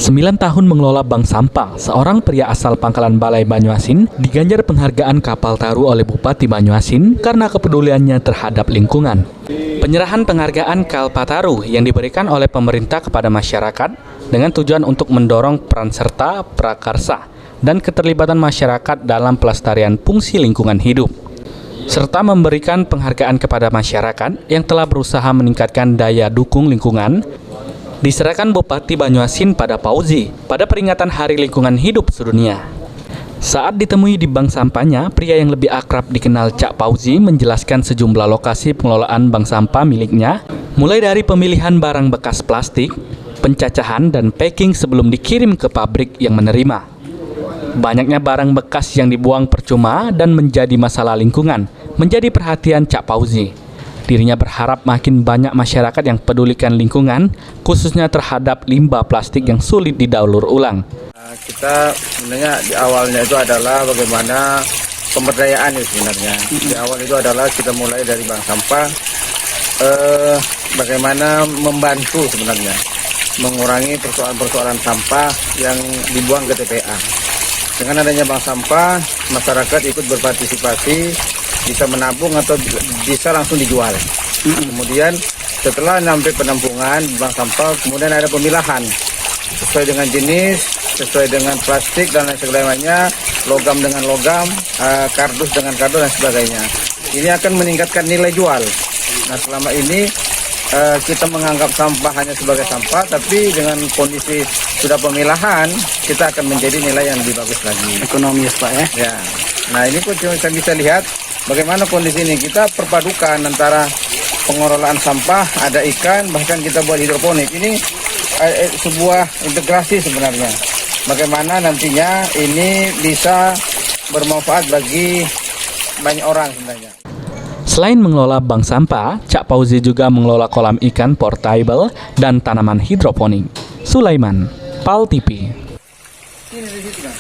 9 tahun mengelola bank sampah, seorang pria asal Pangkalan Balai Banyuasin diganjar penghargaan kapal taru oleh Bupati Banyuasin karena kepeduliannya terhadap lingkungan. Penyerahan penghargaan Kalpataru yang diberikan oleh pemerintah kepada masyarakat dengan tujuan untuk mendorong peran serta, prakarsa, dan keterlibatan masyarakat dalam pelestarian fungsi lingkungan hidup, serta memberikan penghargaan kepada masyarakat yang telah berusaha meningkatkan daya dukung lingkungan, diserahkan Bupati Banyuasin pada Pauzi pada peringatan Hari Lingkungan Hidup Sedunia. Saat ditemui di bank sampahnya, pria yang lebih akrab dikenal Cak Pauzi menjelaskan sejumlah lokasi pengelolaan bank sampah miliknya, mulai dari pemilihan barang bekas plastik, pencacahan, dan packing sebelum dikirim ke pabrik yang menerima. Banyaknya barang bekas yang dibuang percuma dan menjadi masalah lingkungan menjadi perhatian Cak Pauzi. Dirinya berharap makin banyak masyarakat yang pedulikan lingkungan, khususnya terhadap limbah plastik yang sulit didaur ulang. Kita sebenarnya di awalnya itu adalah bagaimana pemberdayaan itu sebenarnya. Di awal itu adalah kita mulai dari bank sampah, bagaimana membantu sebenarnya mengurangi persoalan-persoalan sampah yang dibuang ke TPA. Dengan adanya bank sampah, masyarakat ikut berpartisipasi, bisa menabung atau bisa langsung dijual. Kemudian setelah sampai penampungan bank sampah, kemudian ada pemilahan sesuai dengan jenis, sesuai dengan plastik dan lain sebagainya, logam dengan logam, kardus dengan kardus dan sebagainya. Ini akan meningkatkan nilai jual. Nah, selama ini kita menganggap sampah hanya sebagai sampah, tapi dengan kondisi sudah pemilahan, kita akan menjadi nilai yang lebih bagus lagi. Ekonomis, Pak, ya? Ya. Nah, ini pun kita bisa lihat bagaimana kondisi ini. Kita perpadukan antara pengelolaan sampah, ada ikan, bahkan kita buat hidroponik. Ini sebuah integrasi sebenarnya. Bagaimana nantinya ini bisa bermanfaat bagi banyak orang sebenarnya. Selain mengelola bank sampah, Cak Pauzi juga mengelola kolam ikan portable dan tanaman hidroponik. Sulaiman, PAL TV. Ini di situ, kan?